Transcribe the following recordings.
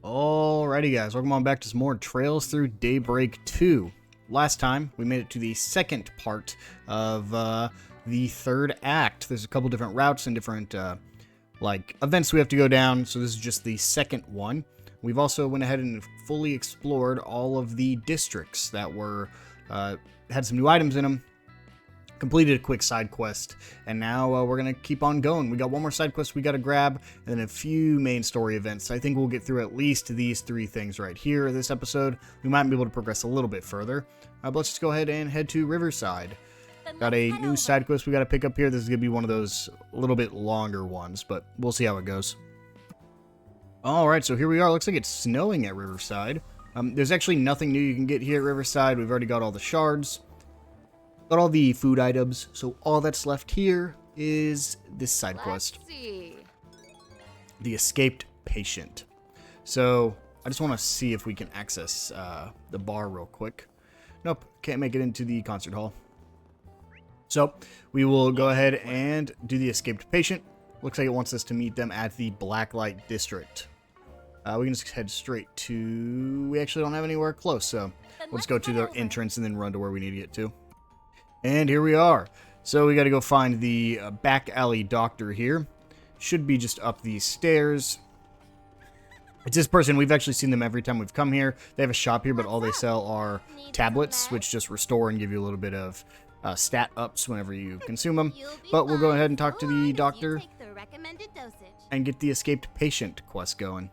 Alrighty guys, welcome on back to some more Trails Through Daybreak 2. Last time, we made it to the second part of the third act. There's a couple different routes and different events we have to go down, so this is just the second one. We've also went ahead and fully explored all of the districts that were had some new items in them. Completed a quick side quest, and now we're going to keep on going. We got one more side quest we got to grab, and then a few main story events. I think we'll get through at least these three things right here this episode. We might be able to progress a little bit further, but let's just go ahead and head to Riverside. Got a new side quest we got to pick up here. This is going to be one of those a little bit longer ones, but we'll see how it goes. Alright, so here we are. Looks like it's snowing at Riverside. There's actually nothing new you can get here at Riverside. We've already got all the shards. Got all the food items, so all that's left here is this side quest. The escaped patient. So, I just want to see if we can access the bar real quick. Nope, can't make it into the concert hall. So, we will go ahead and do the escaped patient. Looks like it wants us to meet them at the Blacklight District. We can just head straight to... We actually don't have anywhere close, so we'll just go to the entrance and then run to where we need to get to. And here we are. So we got to go find the back alley doctor here. Should be just up these stairs. It's this person. We've actually seen them every time we've come here. They have a shop here, but all they sell are tablets, which just restore and give you a little bit of stat ups whenever you consume them. But we'll go ahead and talk to the doctor and get the escaped patient quest going.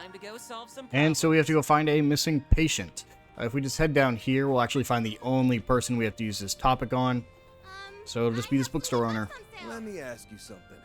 Time to go solve some problems. And so we have to go find a missing patient. If we just head down here, we'll actually find the only person we have to use this topic on. So it'll just be this bookstore owner. Let me ask you something.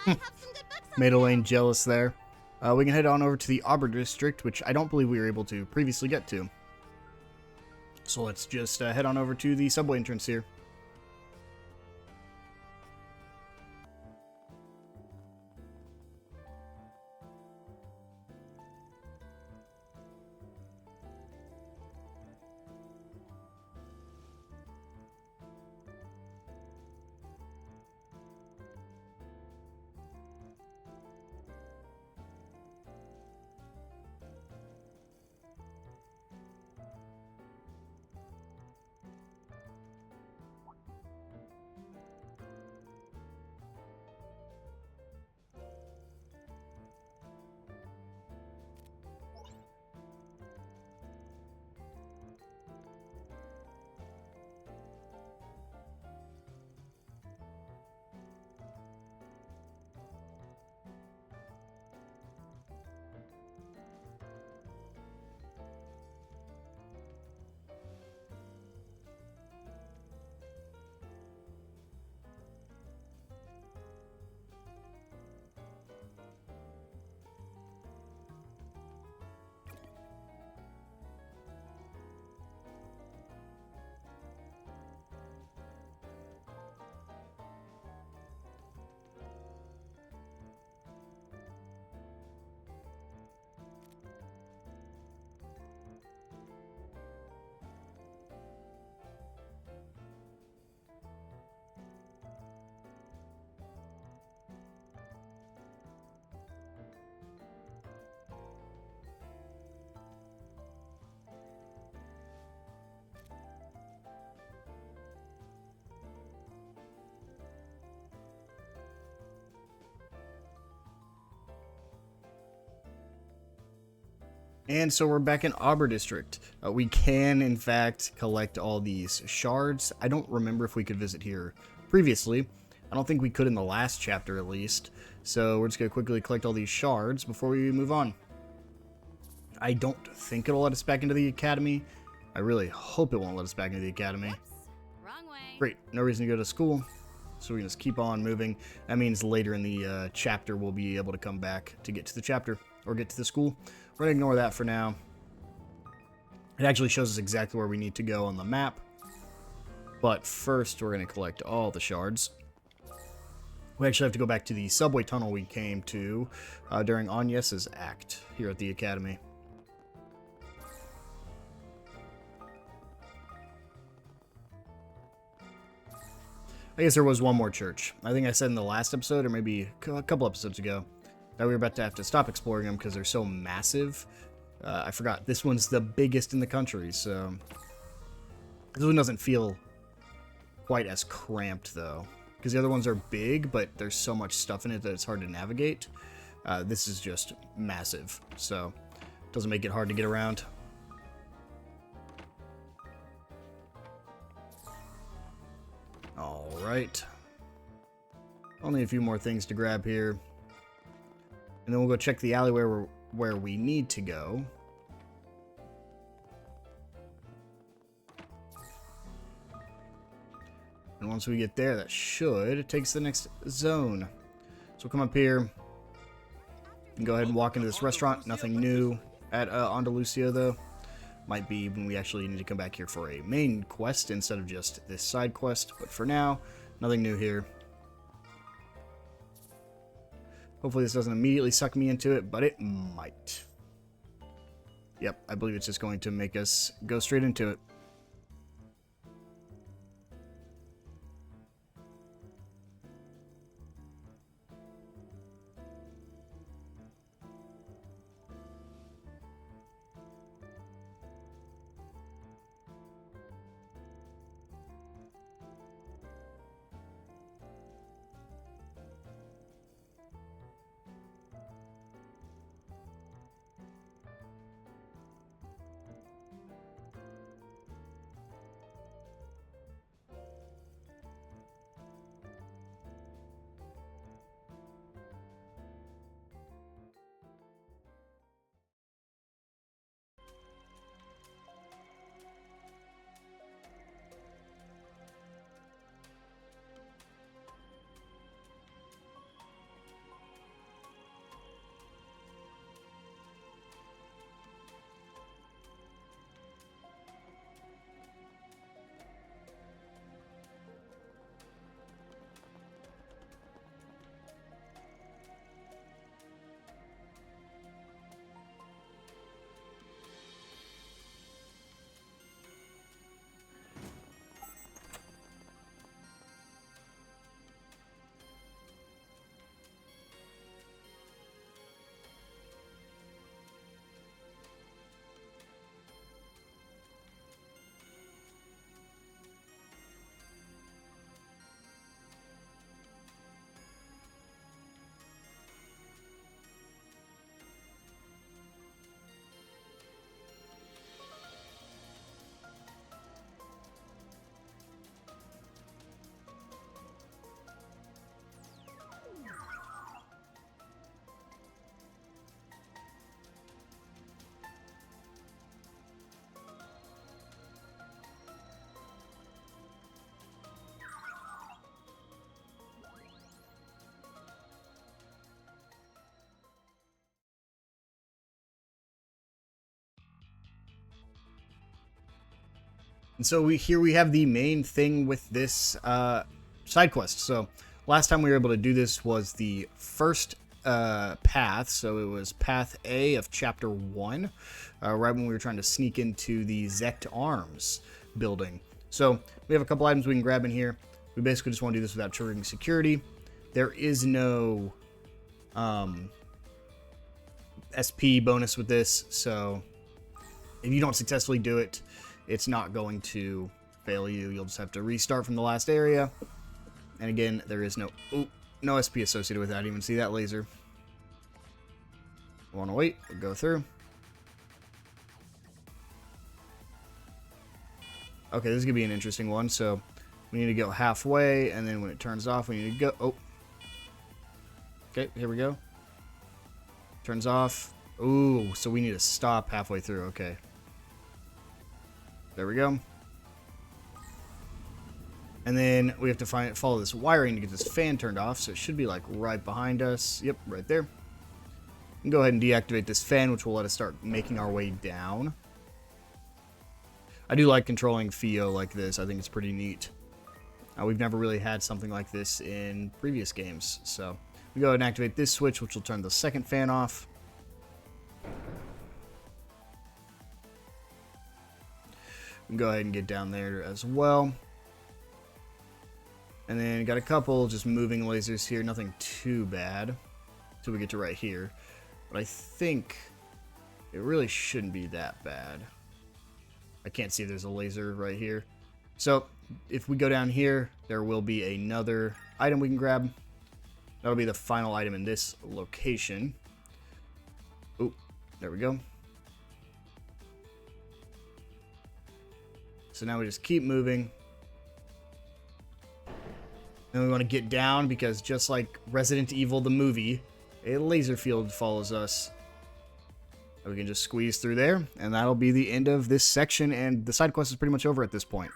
I have some good books on Made sale. Elaine jealous there. We can head on over to the Arbor District, which I don't believe we were able to previously get to. So let's just head on over to the subway entrance here. And so we're back in Arbor District. We can, in fact, collect all these shards. I don't remember if we could visit here previously. I don't think we could in the last chapter, at least. So we're just going to quickly collect all these shards before we move on. I don't think it'll let us back into the academy. I really hope it won't let us back into the academy. Whoops. Wrong way. Great, no reason to go to school. So we can just keep on moving. That means later in the chapter we'll be able to come back to get to the chapter or get to the school. We're going to ignore that for now. It actually shows us exactly where we need to go on the map. But first we're going to collect all the shards. We actually have to go back to the subway tunnel we came to during Agnes's act here at the academy. I guess there was one more church. I think I said in the last episode, or maybe a couple episodes ago, that we were about to have to stop exploring them because they're so massive. I forgot. This one's the biggest in the country, so... This one doesn't feel quite as cramped, though. Because the other ones are big, but there's so much stuff in it that it's hard to navigate. This is just massive, so it doesn't make it hard to get around. Alright. Only a few more things to grab here. And then we'll go check the alleyway where we need to go. And once we get there, that should take us to the next zone. So we'll come up here and go ahead and walk into this restaurant. Nothing new at Andalusia, though. Might be when we actually need to come back here for a main quest instead of just this side quest. But for now, nothing new here. Hopefully this doesn't immediately suck me into it, but it might. Yep, I believe it's just going to make us go straight into it. And so here we have the main thing with this side quest. So last time we were able to do this was the first path. So it was path A of chapter 1, right when we were trying to sneak into the Zect Arms building. So we have a couple items we can grab in here. We basically just want to do this without triggering security. There is no SP bonus with this, so if you don't successfully do it, it's not going to fail you. You'll just have to restart from the last area. And again, there is no SP associated with that. I didn't even see that laser. Want to wait, we'll go through. Okay, this is gonna be an interesting one. So we need to go halfway, and then when it turns off, we need to go. Oh, okay, here we go. Turns off. Ooh, so we need to stop halfway through. Okay. There we go. And then we have to follow this wiring to get this fan turned off. So it should be like right behind us. Yep, right there. And go ahead and deactivate this fan, which will let us start making our way down. I do like controlling Fio like this. I think it's pretty neat. We've never really had something like this in previous games. So we go ahead and activate this switch, which will turn the second fan off. We can go ahead and get down there as well. And then got a couple just moving lasers here. Nothing too bad until we get to right here. But I think it really shouldn't be that bad. I can't see there's a laser right here. So if we go down here, there will be another item we can grab. That'll be the final item in this location. Oh, there we go. So now we just keep moving Then we want to get down because just like Resident Evil the movie, a laser field follows us. We can just squeeze through there, and that'll be the end of this section, and the side quest is pretty much over at this point.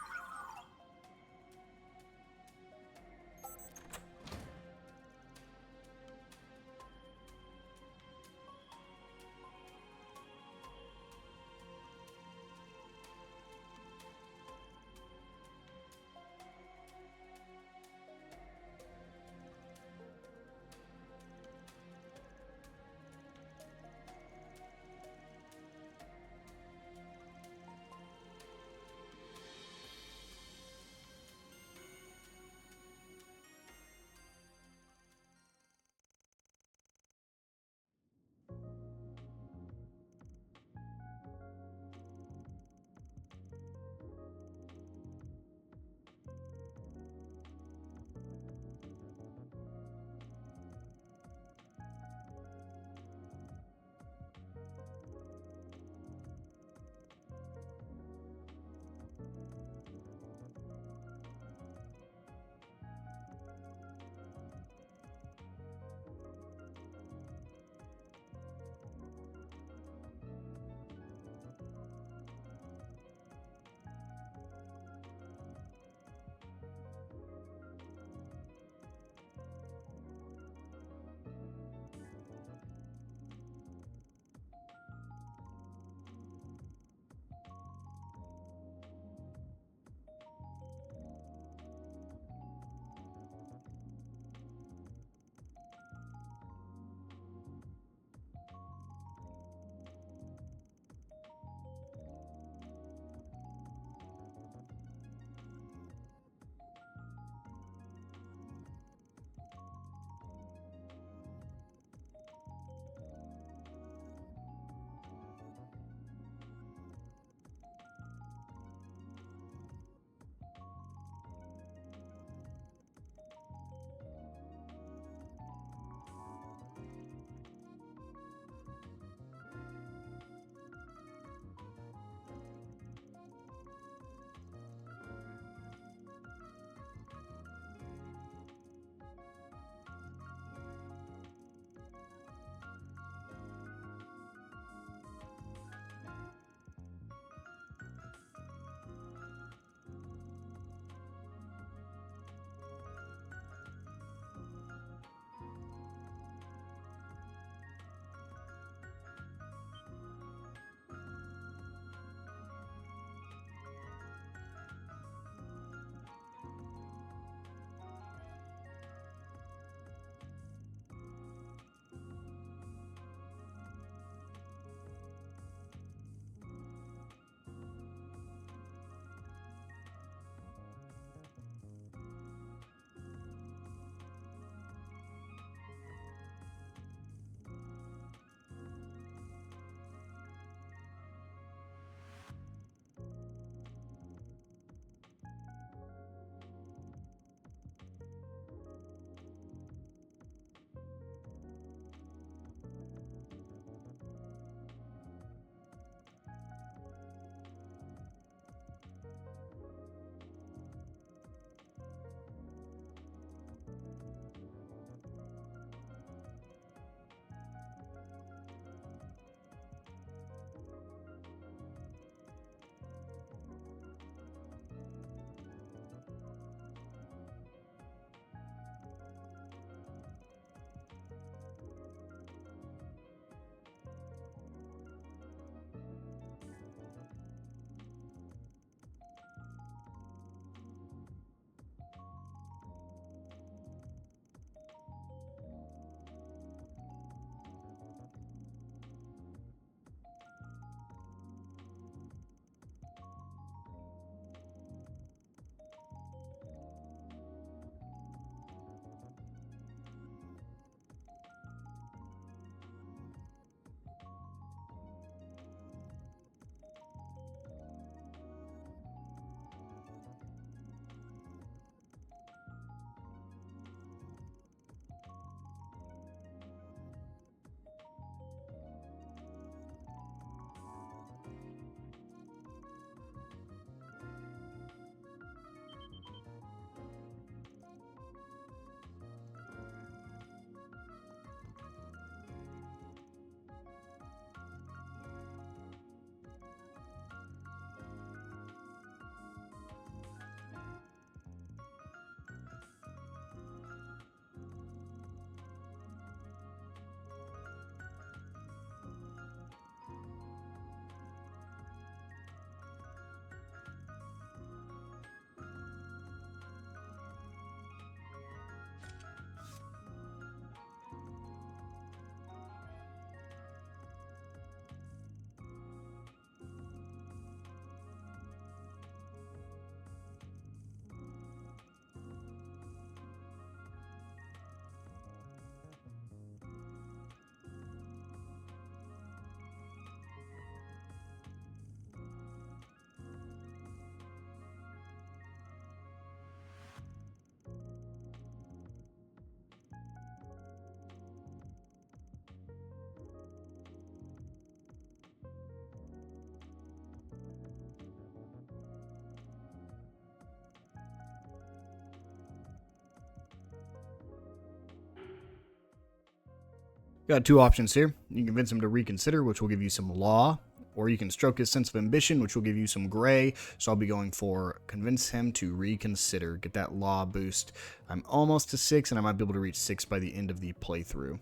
Got two options here. You can convince him to reconsider, which will give you some law, or you can stroke his sense of ambition, which will give you some gray. So I'll be going for convince him to reconsider, get that law boost. I'm almost to 6, and I might be able to reach 6 by the end of the playthrough.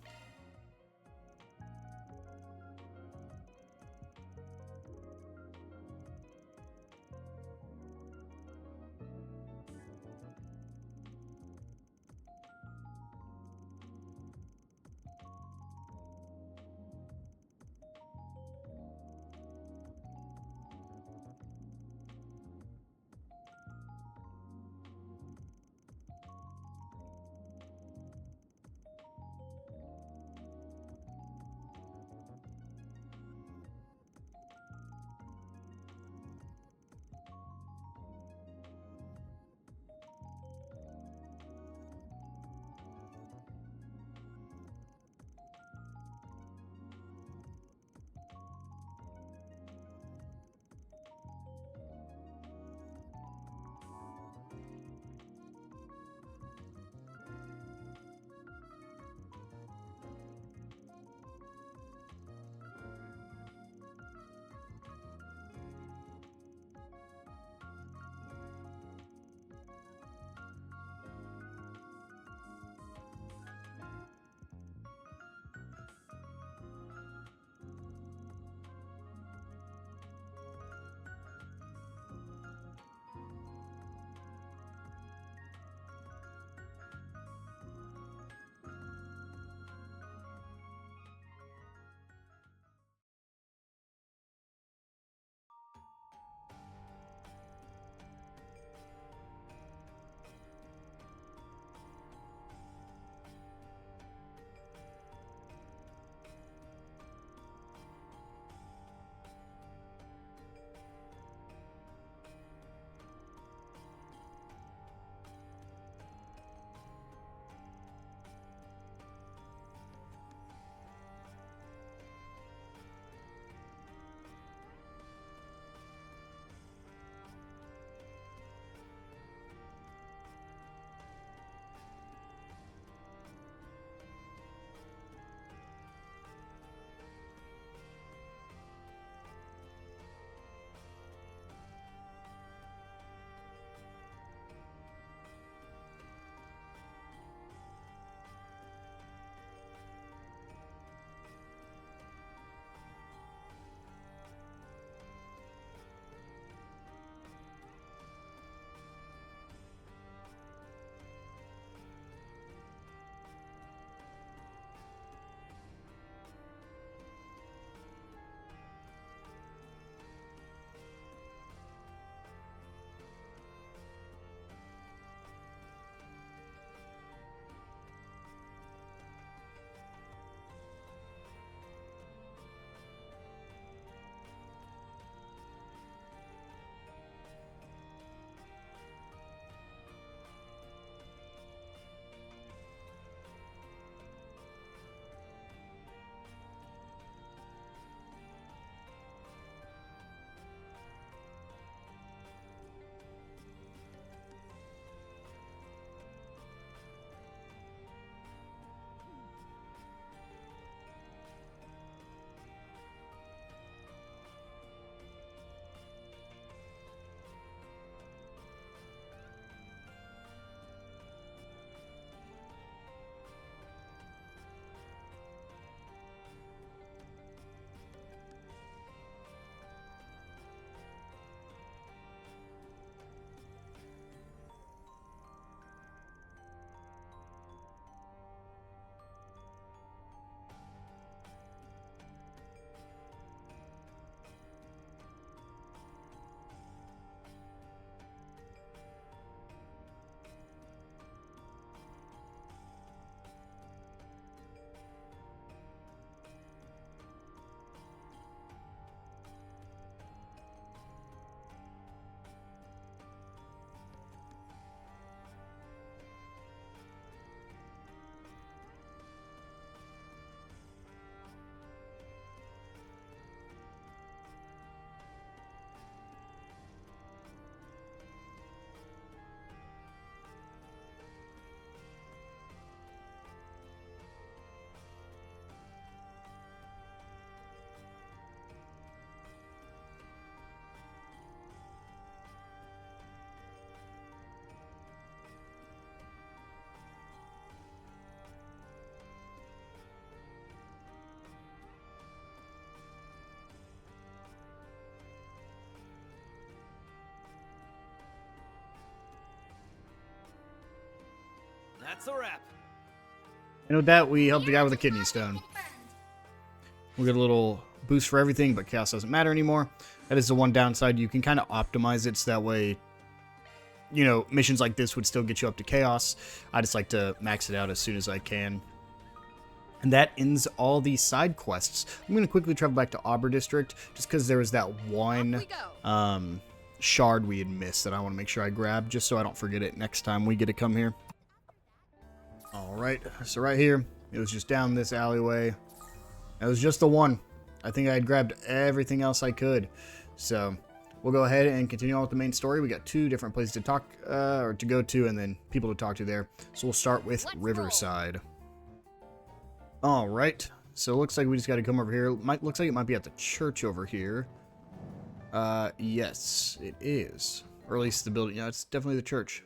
That's a wrap. And with that, we help the guy with a kidney stone. We'll get a little boost for everything, but chaos doesn't matter anymore. That is the one downside. You can kind of optimize it so that way, you know, missions like this would still get you up to chaos. I just like to max it out as soon as I can. And that ends all the side quests. I'm going to quickly travel back to Auber District, just because there was that one shard we had missed that I want to make sure I grab, just so I don't forget it next time we get to come here. Alright, so right here, it was just down this alleyway. It was just the one. I think I had grabbed everything else I could. So, we'll go ahead and continue on with the main story. We got 2 different places to talk, or to go to, and then people to talk to there. So we'll start with Riverside. Alright, so it looks like we just got to come over here. Looks like it might be at the church over here. Yes, it is. Or at least the building. Yeah, it's definitely the church.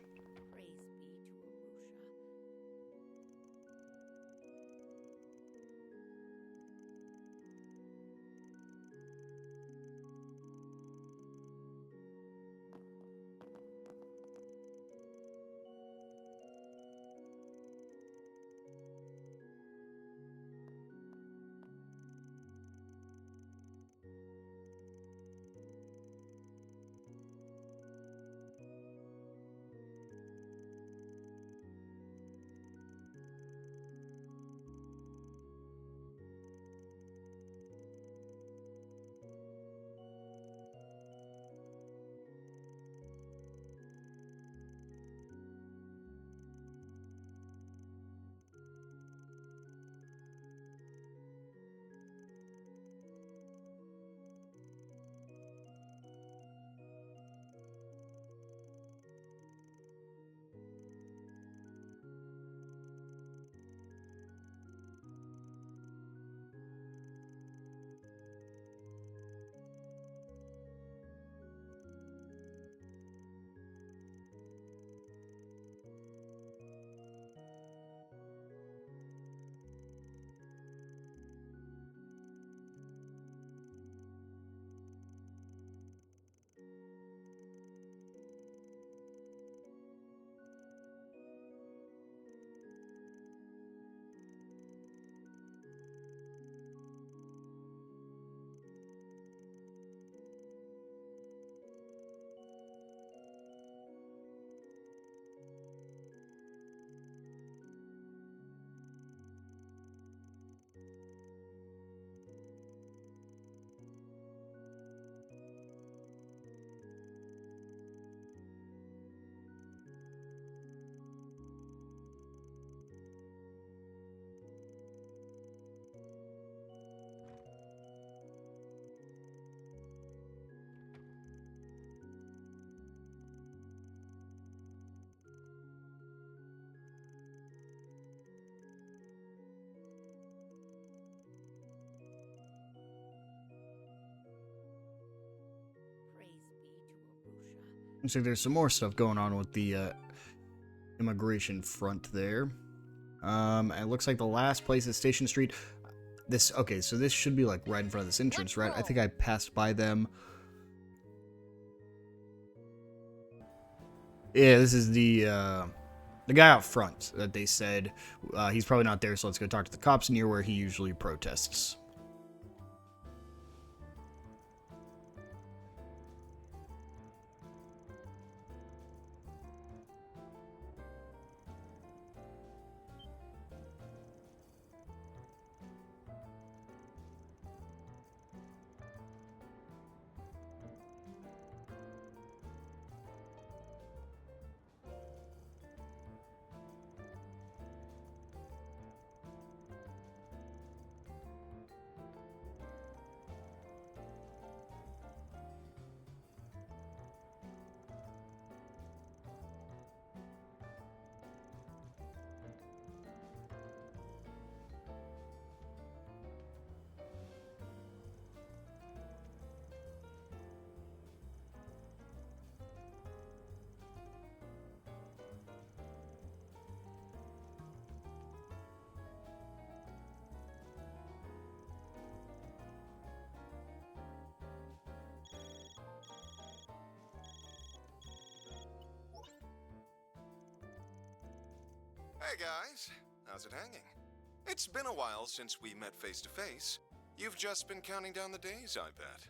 Looks like there's some more stuff going on with the immigration front there. It looks like the last place is Station Street. Okay, so this should be like right in front of this entrance, right? I think I passed by them. Yeah, this is the guy out front that they said he's probably not there, so let's go talk to the cops near where he usually protests. Hey guys, how's it hanging? It's been a while since we met face to face. You've just been counting down the days, I bet.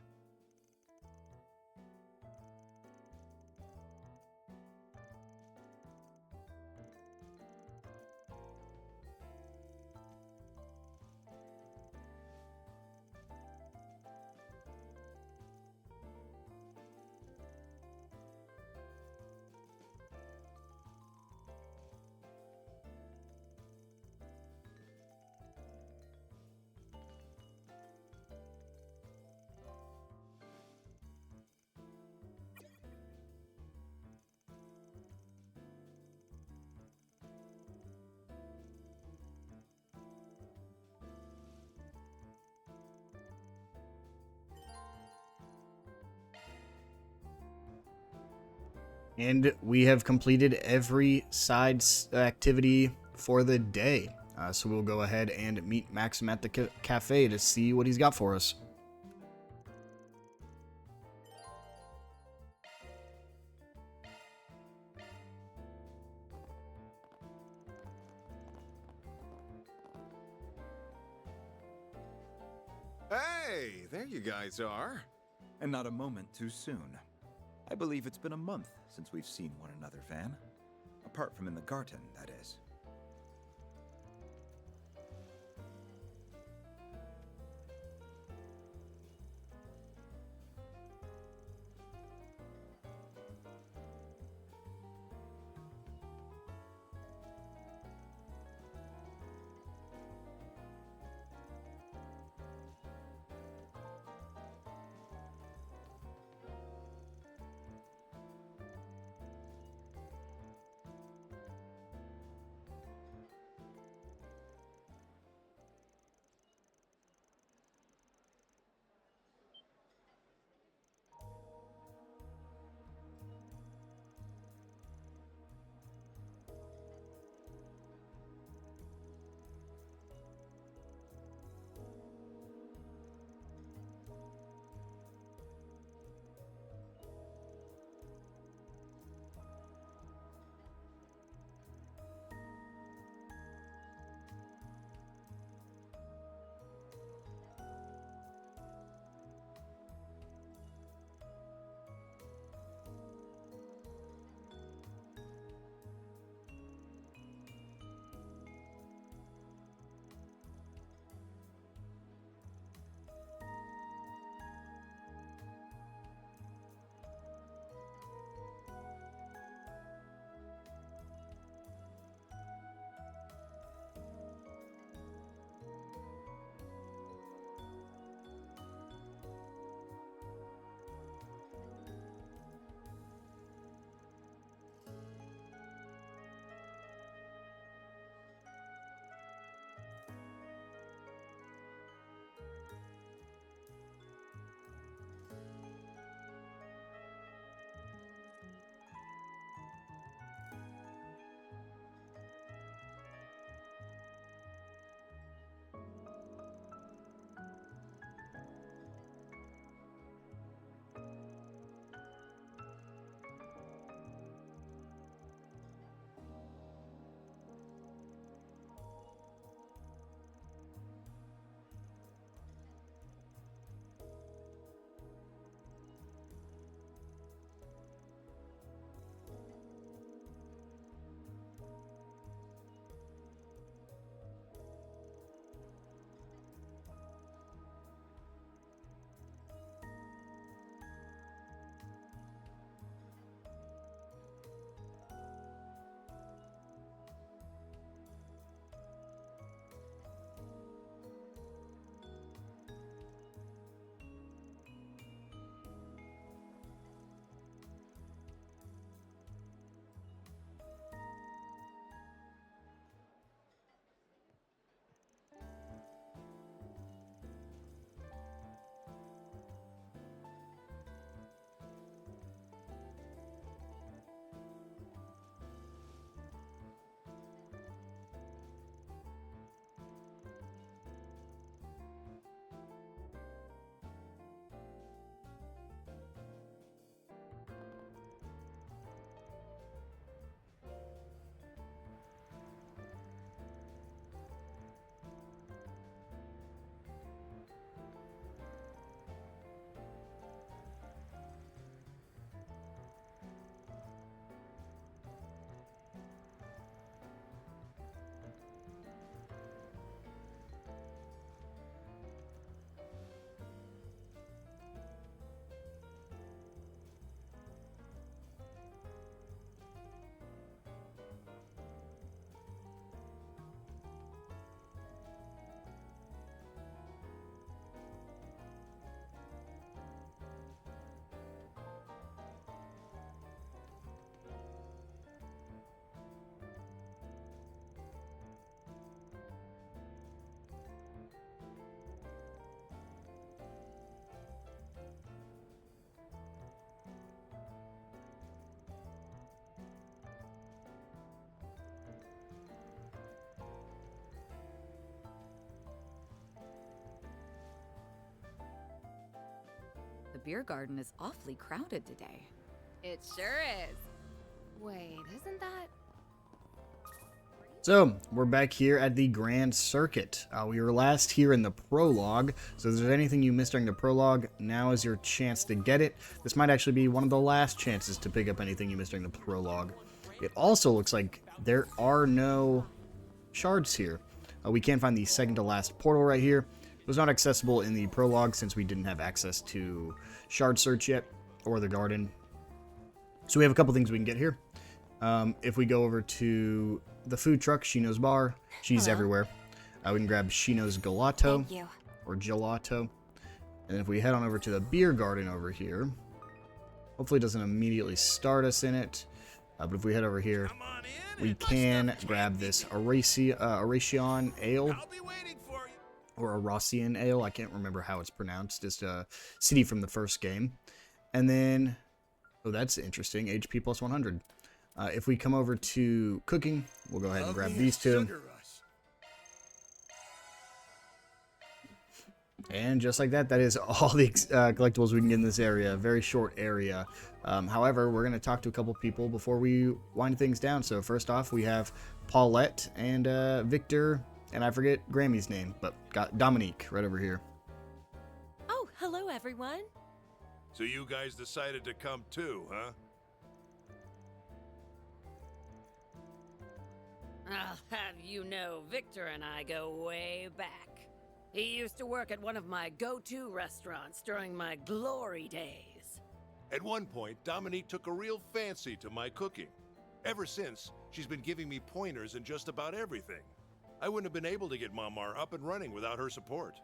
And we have completed every side activity for the day. So we'll go ahead and meet Maxim at the cafe to see what he's got for us. Hey, there you guys are. And not a moment too soon. I believe it's been a month since we've seen one another, Van. Apart from in the garden, that is. beer garden is awfully crowded today. It sure is. Wait, isn't that... So, we're back here at the Grand Circuit. We were last here in the prologue, so if there's anything you missed during the prologue, now is your chance to get it. This might actually be one of the last chances to pick up anything you missed during the prologue. It also looks like there are no shards here. We can't find the second to last portal right here. It was not accessible in the prologue since we didn't have access to shard search yet, or the garden. So we have a couple things we can get here. If we go over to the food truck, Shino's Bar, she's everywhere. We can grab Shino's Gelato, Thank you. or Gelato. And if we head on over to the beer garden over here, hopefully it doesn't immediately start us in it. But if we head over here, we can grab this Aracion Ale, or Aracian Ale. I can't remember how it's pronounced. Just a city from the first game. And then, oh, that's interesting. HP plus 100. If we come over to cooking, we'll go ahead and grab these two. And just like that, that is all the collectibles we can get in this area. A very short area. However, we're going to talk to a couple people before we wind things down. So first off, we have Paulette and Victor, and I forget Grammy's name, but got Dominique right over here. Oh, hello everyone. So you guys decided to come too, huh? I'll have you know, Victor and I go way back. He used to work at one of my go-to restaurants during my glory days. At one point, Dominique took a real fancy to my cooking. Ever since, she's been giving me pointers in just about everything. I wouldn't have been able to get Mamar up and running without her support.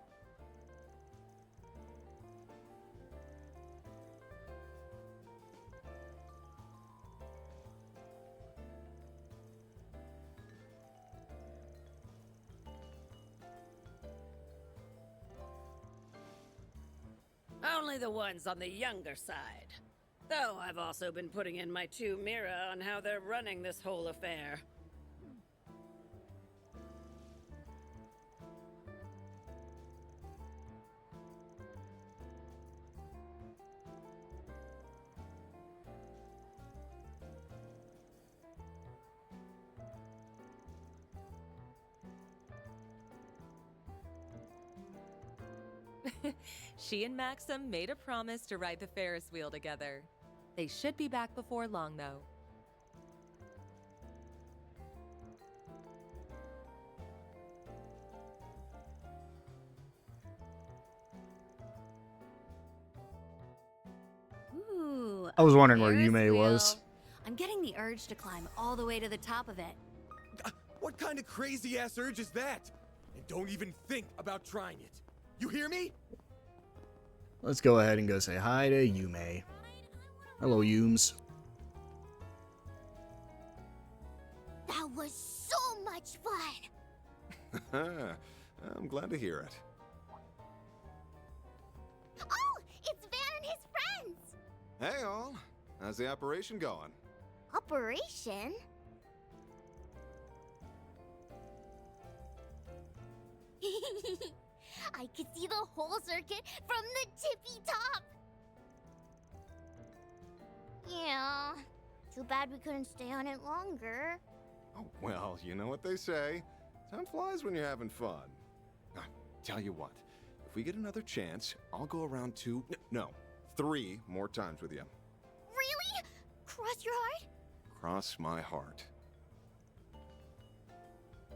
Only the ones on the younger side. Though I've also been putting in my 2 mirror on how they're running this whole affair. She and Maxim made a promise to ride the Ferris wheel together. They should be back before long, though. Ooh. I was wondering where Ferris Yume wheel. was. I'm getting the urge to climb all the way to the top of it. What kind of crazy-ass urge is that? And don't even think about trying it. You hear me? Let's go ahead and go say hi to Yume. Hello, Yumes. That was so much fun. I'm glad to hear it. Oh, it's Van and his friends. Hey all, how's the operation going? Operation? I could see the whole circuit from the tippy top. Yeah, too bad we couldn't stay on it longer. Oh, well, you know what they say. Time flies when you're having fun. Tell you what, if we get another chance, I'll go around 3 more times with you. Really? Cross your heart? Cross my heart.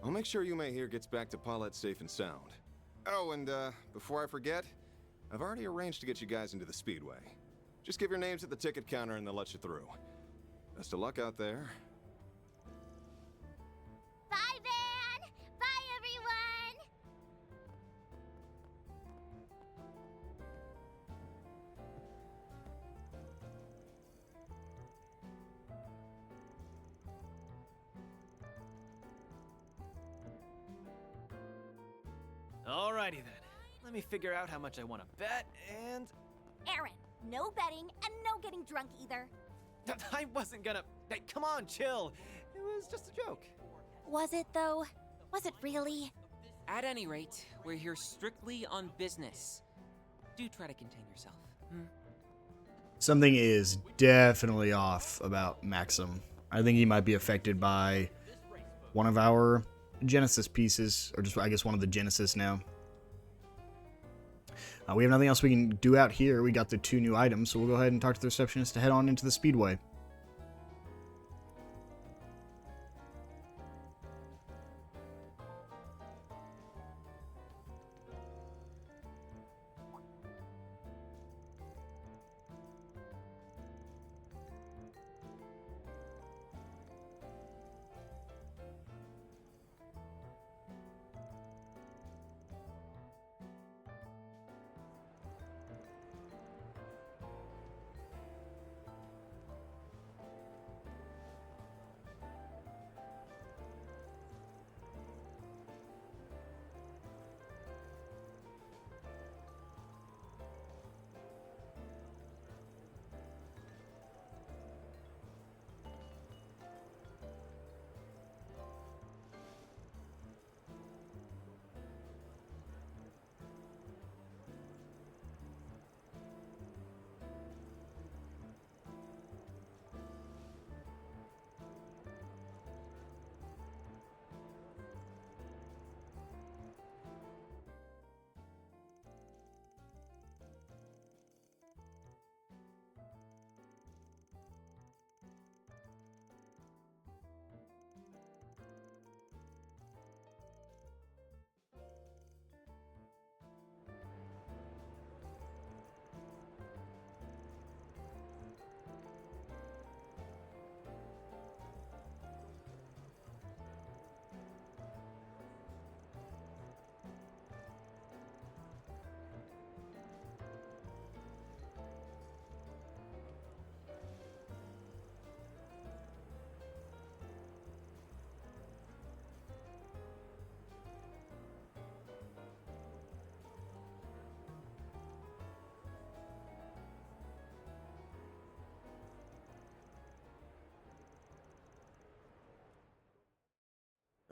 I'll make sure Yume here gets back to Paulette safe and sound. Oh, and before I forget, I've already arranged to get you guys into the Speedway. Just give your names at the ticket counter and they'll let you through. Best of luck out there. Bye, Van. Bye, everyone. Alrighty then. Let me figure out how much I want to bet, and... Aaron, no betting and no getting drunk either. I wasn't gonna... Hey, come on, chill. It was just a joke. Was it, though? Was it really? At any rate, we're here strictly on business. Do try to contain yourself. Something is definitely off about Maxim. I think he might be affected by one of our Genesis pieces, or just, I guess, one of the Genesis now. We have nothing else we can do out here. We got the 2 new items, so we'll go ahead and talk to the receptionist to head on into the Speedway.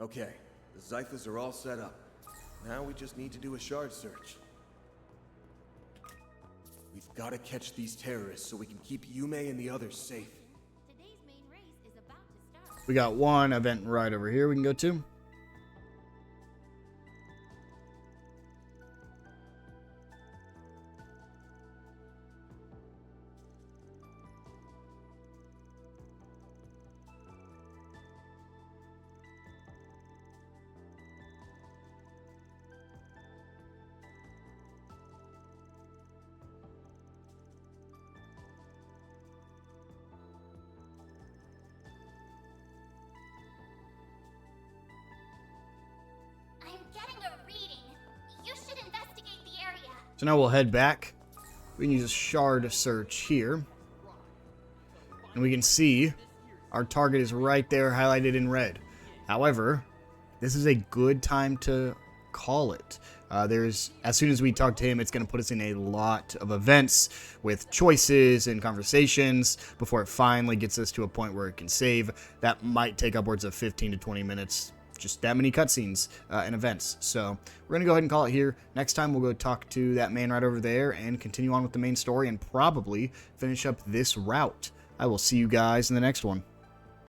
Okay, the Zythas are all set up. Now we just need to do a shard search. We've got to catch these terrorists so we can keep Yume and the others safe. Today's main race is about to start. We got one event right over here we can go to. I'm getting a reading. You should investigate the area. So now we'll head back. We can use a shard search here. And we can see our target is right there highlighted in red. However, this is a good time to call it. As soon as we talk to him, it's going to put us in a lot of events with choices and conversations before it finally gets us to a point where it can save. That might take upwards of 15 to 20 minutes. Just that many cutscenes and events. So we're going to go ahead and call it here. Next time, we'll go talk to that man right over there and continue on with the main story and probably finish up this route. I will see you guys in the next one.